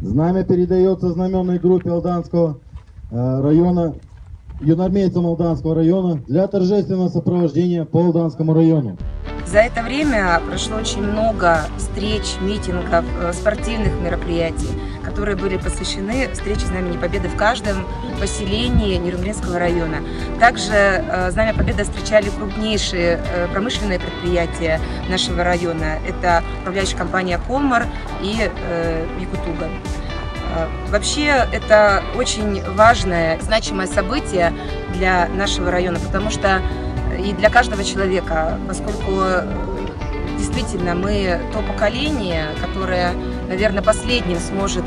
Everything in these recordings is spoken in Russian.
Знамя передается знаменной группе Алданского района, юноармейцам Алданского района для торжественного сопровождения по Алданскому району. За это время прошло очень много встреч, митингов, спортивных мероприятий, которые были посвящены встрече Знамени Победы в каждом поселении Нерюнгринского района. Также Знамя Победы встречали крупнейшие промышленные предприятия нашего района. Это управляющая компания «Колмар» и «Якутуга». Вообще, это очень важное, значимое событие для нашего района, потому что и для каждого человека, поскольку действительно мы то поколение, которое, наверное, последним сможет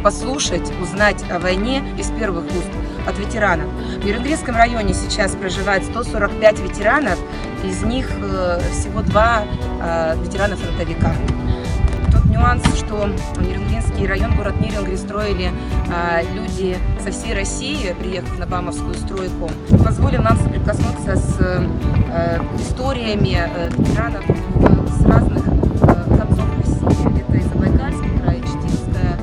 послушать, узнать о войне из первых уст от ветеранов. В Нерюнгринском районе сейчас проживает 145 ветеранов, из них всего 2 ветерана-фронтовика. Тот нюанс, что Нерюнгринский район, город Нерюнгри строили люди со всей России, приехав на Бамовскую стройку, позволил нам соприкоснуться с историями ветеранов с разных концов России. Это и Забайкальский край, Читинская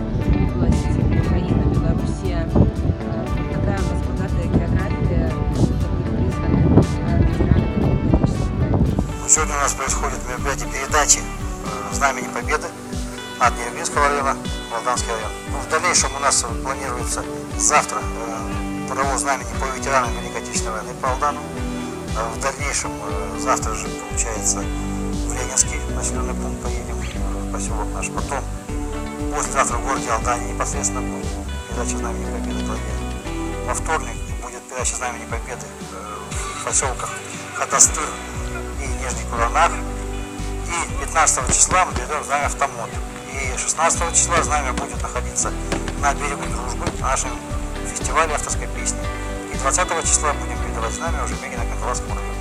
область, Украина, Белоруссия. Такая у нас богатая география, откуда были призваны ветераны. Сегодня у нас происходит мероприятие передачи Знамени Победы от Нерюнгринского района в Алданский район. В дальнейшем у нас планируется завтра паровоз знамени по ветеранам Великой Отечественной войны по Алдану. В дальнейшем завтра же, получается, в Ленинский населенный пункт поедем, в поселок наш. Потом, послезавтра в городе Алдане непосредственно будет передача Знамени Победы. Во вторник будет передача Знамени Победы в поселках Хатастыр и Нижний Куранах. И 15 числа мы передаем знамя в Томот. И 16 числа знамя будет находиться на берегу Дружбы, на нашем фестивале авторской песни. И 20 числа будем передавать знамя уже в Мегино-Канталасскому районе.